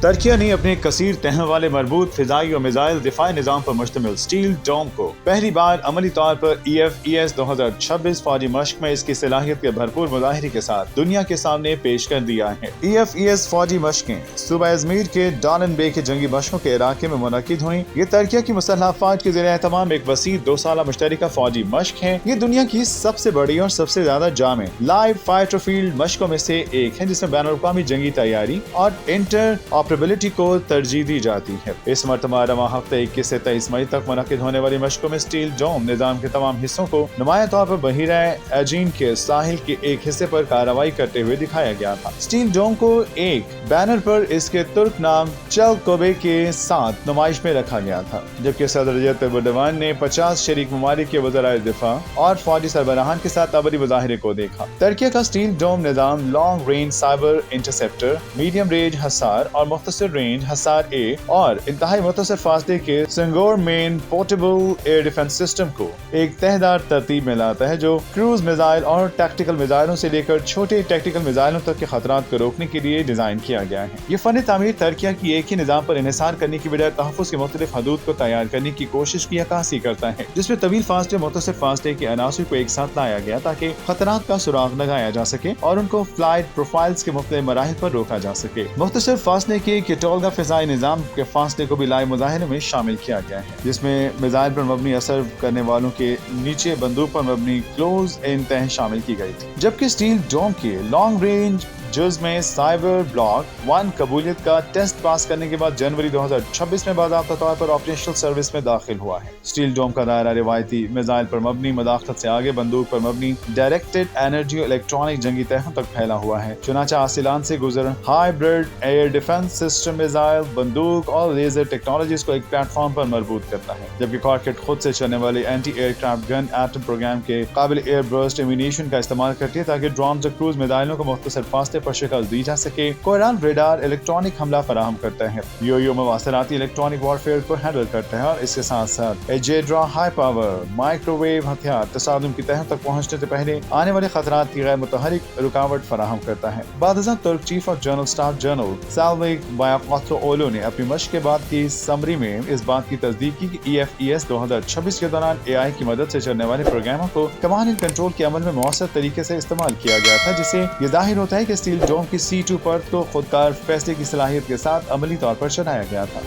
ترکیہ نے اپنے کثیر تہوں والے مربوط فضائی اور میزائل دفاعی نظام پر مشتمل اسٹیل ڈوم کو پہلی بار عملی طور پر EFES 2026 فوجی مشق میں اس کی صلاحیت کے بھرپور مظاہرے کے ساتھ دنیا کے سامنے پیش کر دیا ہے۔ EFES فوجی مشقیں صوبہ ازمیر کے ڈالن بے کے جنگی مشقوں کے علاقے میں منعقد ہوئیں۔ یہ ترکیہ کی مسلح افواج کے زیر اہتمام ایک وسیع 2 سالہ مشترکہ فوجی مشق ہے۔ یہ دنیا کی سب سے بڑی اور سب سے زیادہ جامع لائیو فائٹر فیلڈ مشقوں میں سے ایک ہے، جس میں بین الاقوامی جنگی تیاری اور انٹر آپریبلٹی کو ترجیح دی جاتی ہے۔ اس مرتبہ رواں ہفتے 21 سے 23 مئی تک منعقد ہونے والی مشقوں میں اسٹیل ڈوم نظام کے تمام حصوں کو نمایاں طور پر بحیرہ ایجین کے ساحل کے ایک حصے پر کارروائی کرتے ہوئے دکھایا گیا تھا۔ اسٹیل ڈوم کو ایک بینر پر اس کے ترک نام چلکوبے کے ساتھ نمائش میں رکھا گیا تھا، جبکہ صدر رجب طیب ایردوان نے 50 شریک ممالک کے وزرائے دفاع اور فوجی سربراہان کے ساتھ عملی مظاہرے کو دیکھا۔ ترکیہ کا اسٹیل ڈوم نظام long range cyber interceptor, medium range Hisar اور مختصر رینج حصار اے اور انتہائی مختصر فاصلے کے سنگور مین پورٹیبل ایئر ڈیفنس سسٹم کو ایک تہہ دار ترتیب میں لاتا ہے، جو کروز میزائل اور ٹیکٹیکل میزائلوں سے لے کر چھوٹے ٹیکٹیکل میزائلوں تک کے خطرات کو روکنے کے لیے ڈیزائن کیا گیا ہے۔ یہ فن تعمیر ترکیہ کی ایک ہی نظام پر انحصار کرنے کی بجائے تحفظ کے مختلف حدود کو تیار کرنے کی کوشش کی عکاسی کرتا ہے، جس میں طویل فاصلے مختصر فاصلے کے عناصر کو ایک ساتھ لایا گیا تاکہ خطرات کا سراغ لگایا جا سکے اور ان کو فلائٹ پروفائلز کے مختلف مراحل پر روکا جا سکے۔ مختصر فاصلے کے کٹولگا فضائی نظام کے فاصلے کو بھی لائیو مظاہرے میں شامل کیا گیا ہے، جس میں میزائل پر مبنی اثر کرنے والوں کے نیچے بندوق پر مبنی کلوز ان تہ شامل کی گئی تھی، جبکہ اسٹیل ڈوم کے لانگ رینج جز میں سائبر بلاک 1 قبولیت کا ٹیسٹ پاس کرنے کے بعد جنوری 2026 میں باضابطہ طور پر آپریشنل سروس میں داخل ہوا ہے۔ اسٹیل ڈوم کا دائرہ روایتی میزائل پر مبنی مداخلت سے آگے بندوق پر مبنی ڈائریکٹڈ انرجی اور الیکٹرانک جنگی تہوں تک پھیلا ہوا ہے، چنانچہ آسیلان سے گزر hybrid air defence system missile, بندوق اور لیزر ٹیکنالوجیز کو ایک پلیٹ فارم پر مربوط کرتا ہے، جبکہ کارکٹ خود سے چلنے والے اینٹی ایئر کرافٹ گن ایٹم پروگرام کے قابل ایئر برسٹ ایمونیشن کا استعمال کرتی ہے تاکہ ڈرونز اور کروز میزائلوں کو مختصر فاصلے پر شکست دی جا سکے۔ کوئران ریڈار الیکٹرانک حملہ فراہم کرتا ہے، یو مواصلاتی الیکٹرانک وارفیئر کو ہینڈل کرتا ہے، اور اس کے ساتھ ساتھ ایجیڈرا ہائی پاور مائکرو ویو ہتھیار تصادم کی تہوں تک پہنچنے سے پہلے آنے والے خطرات کی غیر متحرک رکاوٹ فراہم کرتا ہے۔ بعد ازاں ترک chief of general staff general Selcuk Bayraktaroglu نے اپنی مشق کے بعد کی سمری میں اس بات کی تصدیق کی کہ EFES 2026 کے دوران AI کی مدد سے چلنے والے پروگراموں کو کمانڈ اینڈ کنٹرول کے عمل میں مؤثر طریقے سے استعمال کیا گیا تھا، جس سے یہ ظاہر ہوتا ہے کہ اسٹیل ڈوم کی C2 پرت کو خودکار فیصلے کی صلاحیت کے ساتھ عملی طور پر چلایا گیا تھا۔